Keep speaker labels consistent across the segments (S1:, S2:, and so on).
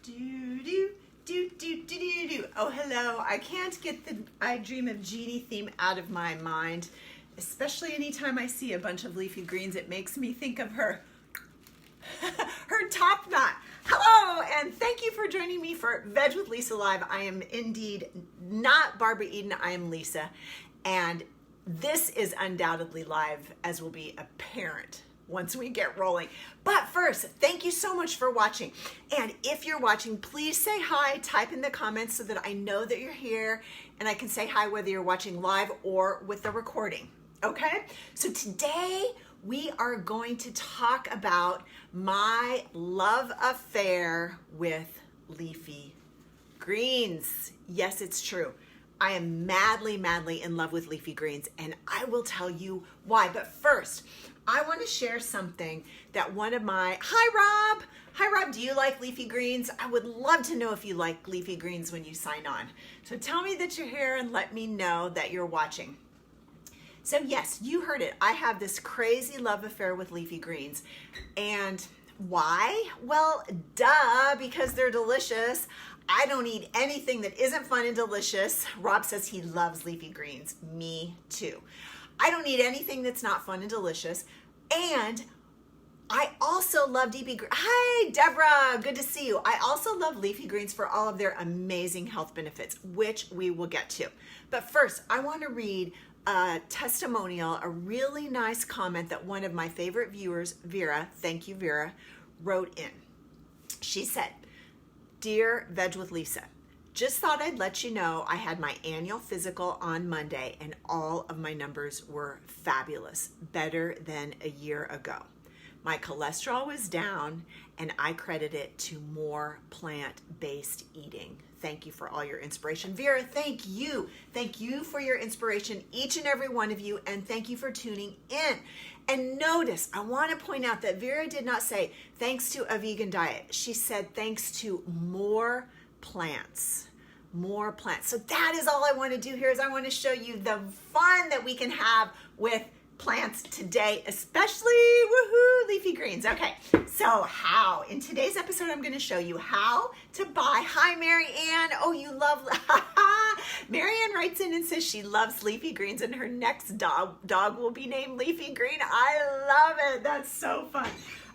S1: Do do do do do do do. Oh, hello. I can't get the I Dream of Jeannie theme out of my mind, especially anytime I see a bunch of leafy greens. It makes me think of her top knot. Hello, and thank you for joining me for Veg with Lisa Live. I am indeed not Barbara Eden. I am Lisa, and this is undoubtedly live, as will be apparent once we get rolling. But first, thank you so much for watching. And if you're watching, please say hi, type in the comments so that I know that you're here and I can say hi whether you're watching live or with the recording, okay? So today we are going to talk about my love affair with leafy greens. Yes, it's true. I am madly, madly in love with leafy greens, and I will tell you why. But first, I want to share something that Hi Rob, do you like leafy greens? I would love to know if you like leafy greens when you sign on. So tell me that you're here and let me know that you're watching. So yes, you heard it. I have this crazy love affair with leafy greens. And why? Well, duh, because they're delicious. I don't eat anything that isn't fun and delicious. Rob says he loves leafy greens. Me too. I don't eat anything that's not fun and delicious. And I also love leafy greens. Hi, Deborah. Good to see you. I also love leafy greens for all of their amazing health benefits, which we will get to. But first, I want to read a testimonial, a really nice comment that one of my favorite viewers, Vera, thank you, Vera, wrote in. She said, "Dear Veg with Lisa, just thought I'd let you know I had my annual physical on Monday and all of my numbers were fabulous, better than a year ago. My cholesterol was down and I credit it to more plant-based eating. Thank you for all your inspiration." Vera, thank you. Thank you for your inspiration, each and every one of you, and thank you for tuning in. And notice, I want to point out that Vera did not say thanks to a vegan diet. She said thanks to more plants. More plants. So that is all I want to do here is I want to show you the fun that we can have with plants today, especially woohoo leafy greens. Okay, so how? In today's episode, I'm going to show you how to buy. Hi, Mary Ann. Oh, you love. Mary Ann writes in and says she loves leafy greens and her next dog will be named Leafy Green. I love it. That's so fun.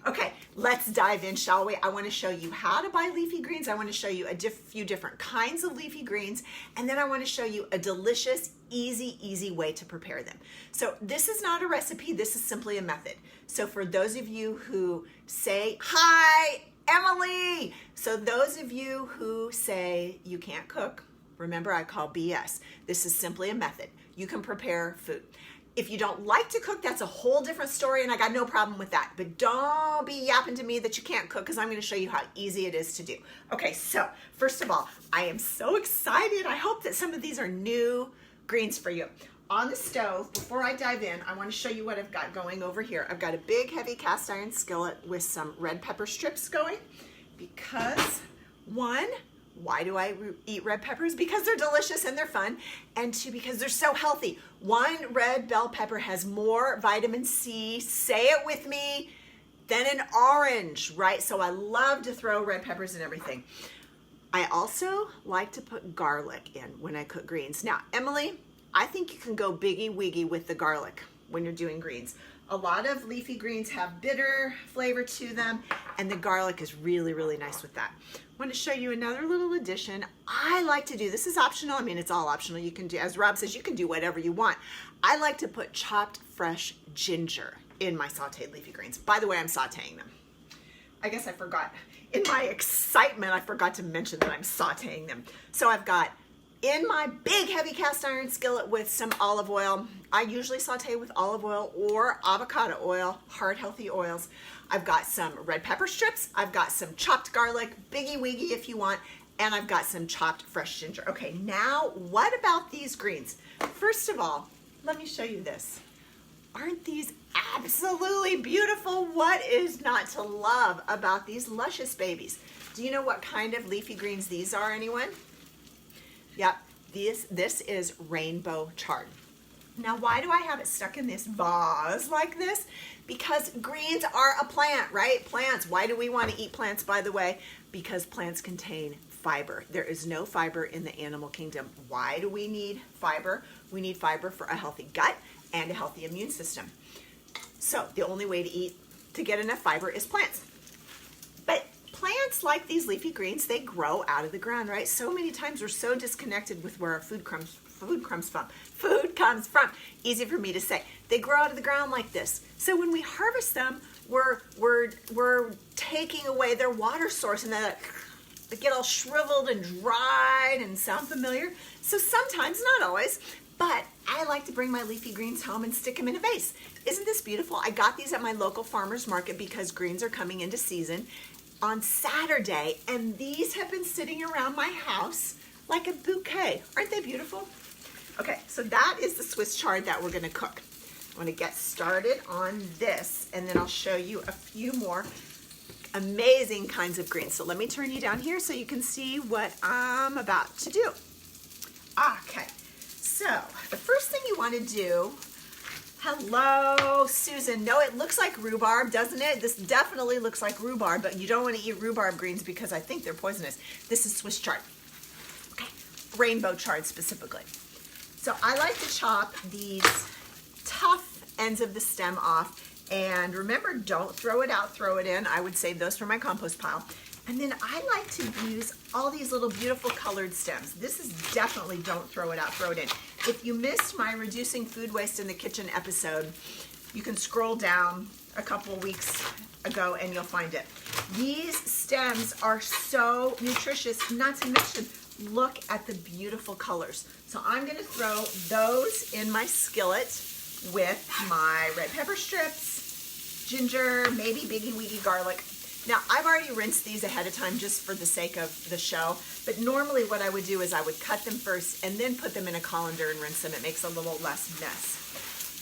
S1: Okay, let's dive in, shall we? I want to show you how to buy leafy greens. I want to show you a few different kinds of leafy greens, and then I want to show you a delicious, easy way to prepare them. So this is not a recipe. This is simply a method. So for those of you who say, hi, Emily. So those of you who say you can't cook, remember I call BS. This is simply a method. You can prepare food. If you don't like to cook, that's a whole different story, and I got no problem with that. But don't be yapping to me that you can't cook, because I'm going to show you how easy it is to do. Okay, so first of all, I am so excited. I hope that some of these are new greens for you. On the stove, before I dive in, I want to show you what I've got going over here. I've got a big, heavy cast iron skillet with some red pepper strips going, because one, why do I eat red peppers? Because they're delicious and they're fun. And two, because they're so healthy. One red bell pepper has more vitamin C, say it with me, than an orange, right? So I love to throw red peppers in everything. I also like to put garlic in when I cook greens. Now, Emily, I think you can go biggie wiggy with the garlic when you're doing greens. A lot of leafy greens have bitter flavor to them, and the garlic is really, really nice with that. I want to show you another little addition. I like to do, this is optional. I mean, it's all optional. You can do, as Rob says, you can do whatever you want. I like to put chopped fresh ginger in my sauteed leafy greens. By the way, I'm sauteing them. I guess I forgot. In my excitement, I forgot to mention that I'm sauteing them. So I've got in my big heavy cast iron skillet with some olive oil. I usually saute with olive oil or avocado oil, heart healthy oils. I've got some red pepper strips. I've got some chopped garlic, biggie wiggy if you want, and I've got some chopped fresh ginger. Okay, now what about these greens? First of all, let me show you this. Aren't these absolutely beautiful? What is not to love about these luscious babies? Do you know what kind of leafy greens these are, anyone? Yep, this is rainbow chard. Now, why do I have it stuck in this vase like this? Because greens are a plant, right? Plants. Why do we want to eat plants, by the way? Because plants contain fiber. There is no fiber in the animal kingdom. Why do we need fiber? We need fiber for a healthy gut and a healthy immune system. So the only way to get enough fiber is plants. But plants like these leafy greens, they grow out of the ground, right? So many times we're so disconnected with where our food comes from. Easy for me to say. They grow out of the ground like this. So when we harvest them, we're taking away their water source, and they get all shriveled and dried and sound familiar. So sometimes, not always, but I like to bring my leafy greens home and stick them in a vase. Isn't this beautiful? I got these at my local farmer's market because greens are coming into season on Saturday, and these have been sitting around my house like a bouquet. Aren't they beautiful? Okay, so that is the Swiss chard that we're gonna cook. I'm gonna get started on this, and then I'll show you a few more amazing kinds of greens. So let me turn you down here so you can see what I'm about to do. Okay, so the first thing you wanna do, hello, Susan. No, it looks like rhubarb, doesn't it? This definitely looks like rhubarb, but you don't want to eat rhubarb greens because I think they're poisonous. This is Swiss chard. Okay, rainbow chard specifically. So I like to chop these tough ends of the stem off. And remember, don't throw it out, throw it in. I would save those for my compost pile. And then I like to use all these little beautiful colored stems. This is definitely don't throw it out, throw it in. If you missed my Reducing Food Waste in the Kitchen episode, you can scroll down a couple of weeks ago and you'll find it. These stems are so nutritious, not to mention, look at the beautiful colors. So I'm gonna throw those in my skillet with my red pepper strips, ginger, maybe biggie weedy garlic. Now, I've already rinsed these ahead of time just for the sake of the show, but normally what I would do is I would cut them first and then put them in a colander and rinse them. It makes a little less mess.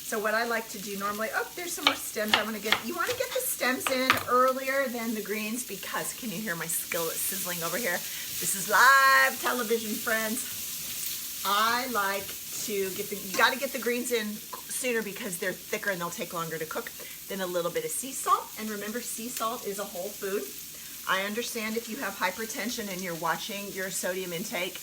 S1: So what I like to do normally, oh, there's some more stems I want to get. You want to get the stems in earlier than the greens because, can you hear my skillet sizzling over here? This is live television, friends. I like to get you got to get the greens in sooner because they're thicker and they'll take longer to cook. Then a little bit of sea salt, and remember, sea salt is a whole food. I understand if you have hypertension and you're watching your sodium intake,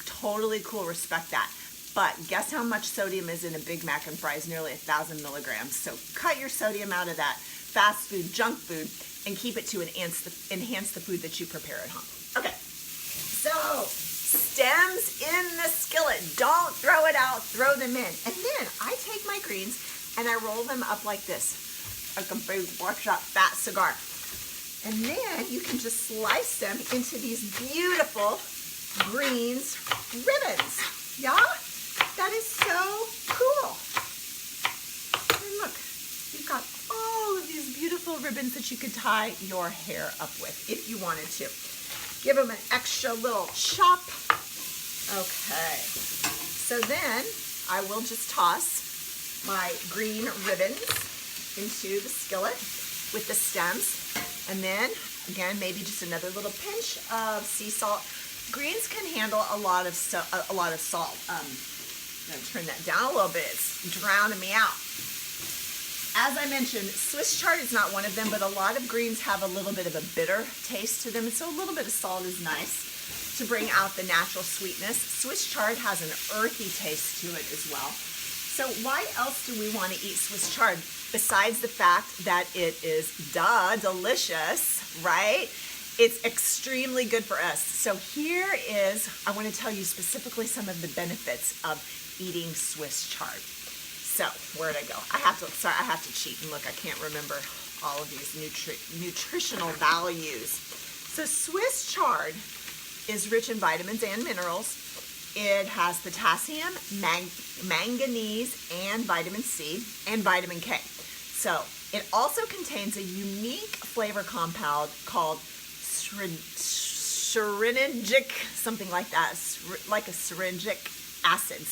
S1: totally cool, respect that. But guess how much sodium is in a Big Mac and fries? Nearly 1,000 milligrams. So cut your sodium out of that fast food, junk food, and keep it to enhance the food that you prepare at home. Okay, so stems in the skillet. Don't throw it out, throw them in. And then I take my greens and I roll them up like this, like a big workshop fat cigar. And then you can just slice them into these beautiful greens ribbons. Yeah? That is so cool. And look, you've got all of these beautiful ribbons that you could tie your hair up with if you wanted to. Give them an extra little chop. Okay. So then I will just toss my green ribbons into the skillet with the stems. And then, again, maybe just another little pinch of sea salt. Greens can handle a lot of salt. I'm gonna turn that down a little bit. It's drowning me out. As I mentioned, Swiss chard is not one of them, but a lot of greens have a little bit of a bitter taste to them, and so a little bit of salt is nice to bring out the natural sweetness. Swiss chard has an earthy taste to it as well. So why else do we want to eat Swiss chard besides the fact that it is delicious, right? It's extremely good for us. So here is, I want to tell you specifically some of the benefits of eating Swiss chard. So where'd I go? I have to cheat and look. I can't remember all of these nutritional values. So Swiss chard is rich in vitamins and minerals. It has potassium, manganese, and vitamin C, and vitamin K. So it also contains a unique flavor compound called syringic, something like that, like a syringic acid.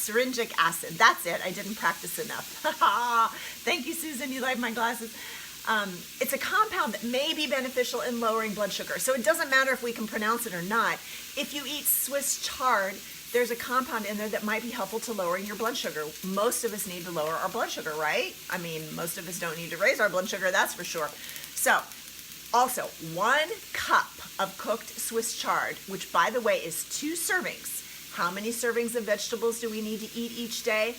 S1: That's it. I didn't practice enough. Thank you, Susan. You like my glasses. It's a compound that may be beneficial in lowering blood sugar. So it doesn't matter if we can pronounce it or not. If you eat Swiss chard, there's a compound in there that might be helpful to lowering your blood sugar. Most of us need to lower our blood sugar, right? I mean, most of us don't need to raise our blood sugar, that's for sure. So, also, 1 cup of cooked Swiss chard, which by the way is 2 servings. How many servings of vegetables do we need to eat each day?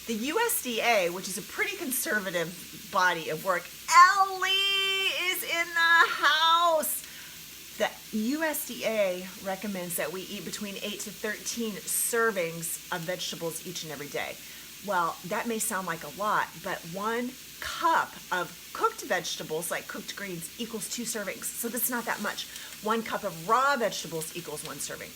S1: The USDA, which is a pretty conservative body of work, Ellie is in the house. The USDA recommends that we eat between 8 to 13 servings of vegetables each and every day. Well, that may sound like a lot, but 1 cup of cooked vegetables, like cooked greens, equals 2 servings. So that's not that much. 1 cup of raw vegetables equals 1 serving.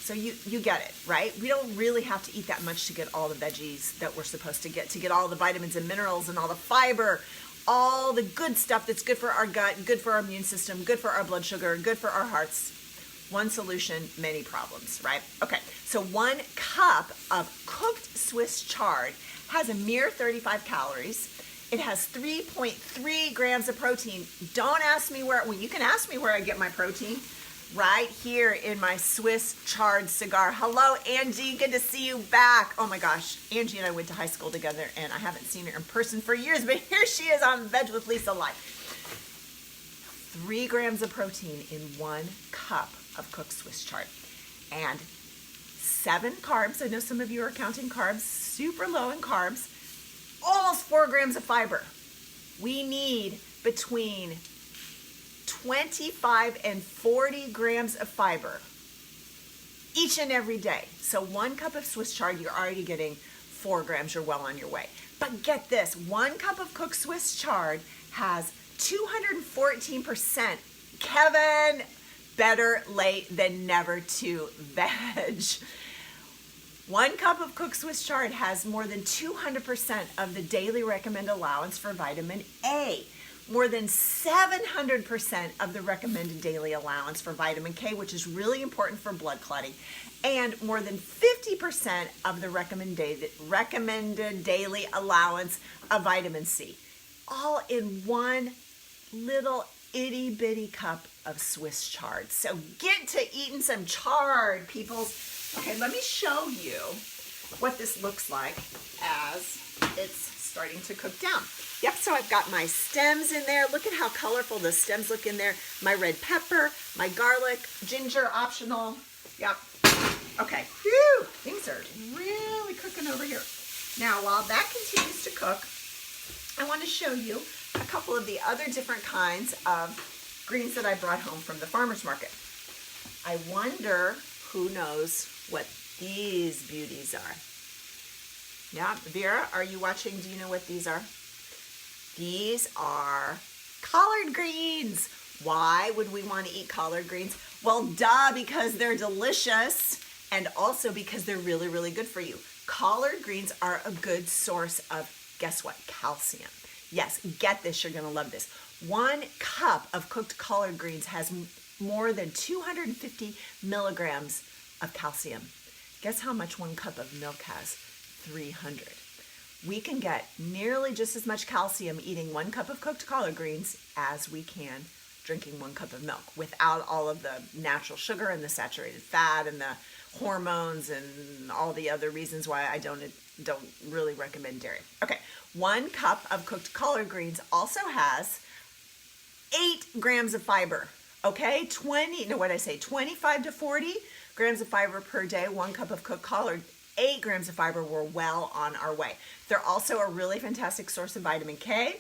S1: So you get it, right? We don't really have to eat that much to get all the veggies that we're supposed to get all the vitamins and minerals and all the fiber, all the good stuff that's good for our gut, good for our immune system, good for our blood sugar, good for our hearts. One solution, many problems, right? Okay, so 1 cup of cooked Swiss chard has a mere 35 calories. It has 3.3 grams of protein. Don't ask me where, well, you can ask me where I get my protein. Right here in my Swiss chard cigar. Hello, Angie, good to see you back. Oh my gosh, Angie and I went to high school together and I haven't seen her in person for years, but here she is on Veg with Lisa Live. 3 grams of protein in 1 cup of cooked Swiss chard. And 7 carbs. I know some of you are counting carbs, super low in carbs. Almost 4 grams of fiber. We need between 25 and 40 grams of fiber each and every day. So 1 cup of Swiss chard, you're already getting 4 grams. You're well on your way. But get this, 1 cup of cooked Swiss chard has 214%. Kevin, better late than never to veg. 1 cup of cooked Swiss chard has more than 200% of the daily recommended allowance for vitamin A. More than 700% of the recommended daily allowance for vitamin K, which is really important for blood clotting, and more than 50% of the recommended daily allowance of vitamin C, all in 1 little itty bitty cup of Swiss chard. So get to eating some chard, people. Okay, let me show you what this looks like as it's starting to cook down. Yep, so I've got my stems in there. Look at how colorful the stems look in there. My red pepper, my garlic, ginger, optional. Yep. Okay, whew, things are really cooking over here. Now, while that continues to cook, I want to show you a couple of the other different kinds of greens that I brought home from the farmer's market. I wonder who knows what these beauties are. Yeah, Vera, are you watching? Do you know what these are? These are collard greens. Why would we want to eat collard greens? Well, duh, because they're delicious and also because they're really, really good for you. Collard greens are a good source of, guess what, calcium. Yes, get this, you're going to love this. 1 cup of cooked collard greens has more than 250 milligrams of calcium. Guess how much 1 cup of milk has? 300. We can get nearly just as much calcium eating 1 cup of cooked collard greens as we can drinking 1 cup of milk without all of the natural sugar and the saturated fat and the hormones and all the other reasons why I don't really recommend dairy. Okay, 1 cup of cooked collard greens also has 8 grams of fiber. Okay, 25 to 40 grams of fiber per day, 1 cup of cooked collard, 8 grams of fiber. We're well on our way. They're also a really fantastic source of vitamin K.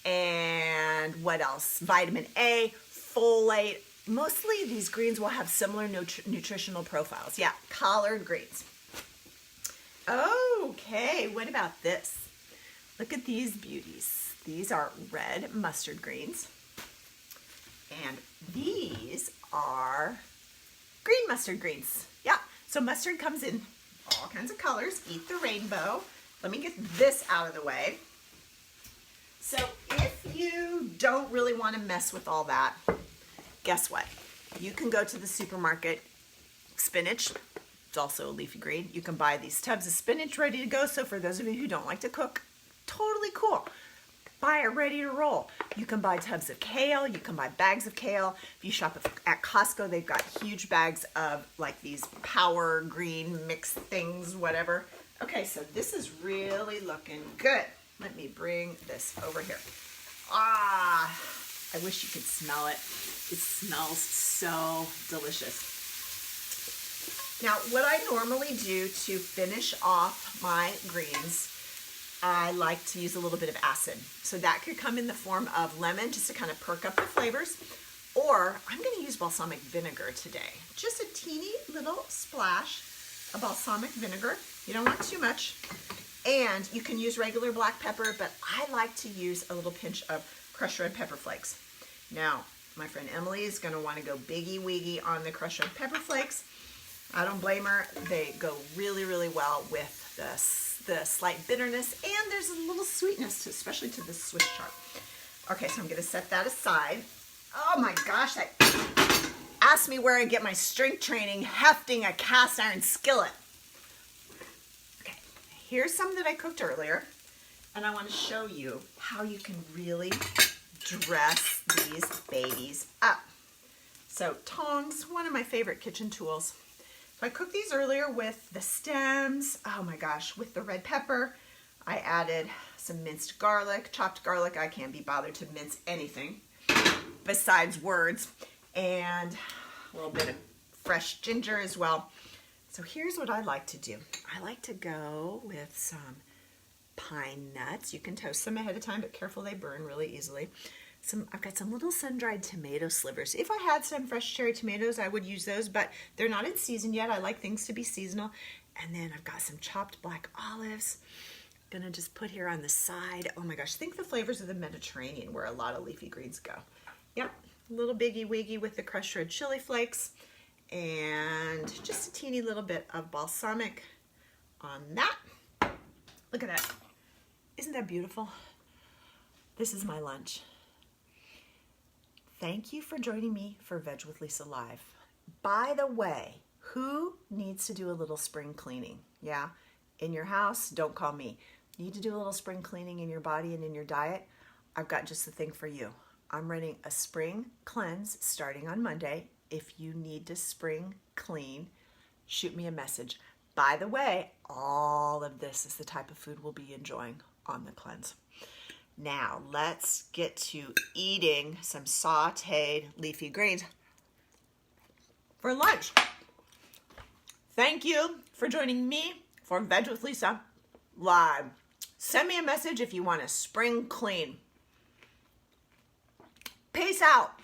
S1: And what else? Vitamin A, folate. Mostly these greens will have similar nutritional profiles. Yeah, collard greens. Okay, what about this? Look at these beauties. These are red mustard greens. And these are green mustard greens. Yeah, so mustard comes in all kinds of colors. Eat the rainbow. Let me get this out of the way. So if you don't really want to mess with all that, guess what? You can go to the supermarket. Spinach, it's also a leafy green. You can buy these tubs of spinach ready to go. So for those of you who don't like to cook, totally cool. buy it ready to roll. You can buy tubs of kale. You can buy bags of kale. If you shop at Costco, they've got huge bags of like these power green mixed things, whatever. Okay, so this is really looking good. Let me bring this over here. Ah, I wish you could smell it. It smells so delicious. Now, what I normally do to finish off my greens, I like to use a little bit of acid. So that could come in the form of lemon, just to kind of perk up the flavors. Or I'm going to use balsamic vinegar today. Just a teeny little splash of balsamic vinegar. You don't want too much. And you can use regular black pepper, but I like to use a little pinch of crushed red pepper flakes. Now, my friend Emily is going to want to go biggie wiggy on the crushed red pepper flakes. I don't blame her. They go really, really well with the slight bitterness, and there's a little sweetness, especially to the Swiss chard. Okay, so I'm going to set that aside. Oh my gosh, that asked me where I get my strength training hefting a cast iron skillet. Okay, here's some that I cooked earlier, and I want to show you how you can really dress these babies up. So tongs, one of my favorite kitchen tools. So I cooked these earlier with the stems, oh my gosh, with the red pepper. I added some minced garlic, chopped garlic. I can't be bothered to mince anything besides words, and a little bit of fresh ginger as well. So here's what I like to do. I like to go with some pine nuts. You can toast them ahead of time, but careful, they burn really easily. I've got some little sun-dried tomato slivers. If I had some fresh cherry tomatoes, I would use those, but they're not in season yet. I like things to be seasonal. And then I've got some chopped black olives. I'm gonna just put here on the side. Oh my gosh, think the flavors of the Mediterranean, where a lot of leafy greens go. Yep, a little biggie wiggy with the crushed red chili flakes, and just a teeny little bit of balsamic on that. Look at that. Isn't that beautiful? This is my lunch. Thank you for joining me for Veg with Lisa Live. By the way, who needs to do a little spring cleaning? Yeah, in your house, don't call me. Need to do a little spring cleaning in your body and in your diet? I've got just the thing for you. I'm running a spring cleanse starting on Monday. If you need to spring clean, shoot me a message. By the way, all of this is the type of food we'll be enjoying on the cleanse. Now, let's get to eating some sauteed leafy greens for lunch. Thank you for joining me for Veg with Lisa Live. Send me a message if you want to spring clean. Peace out.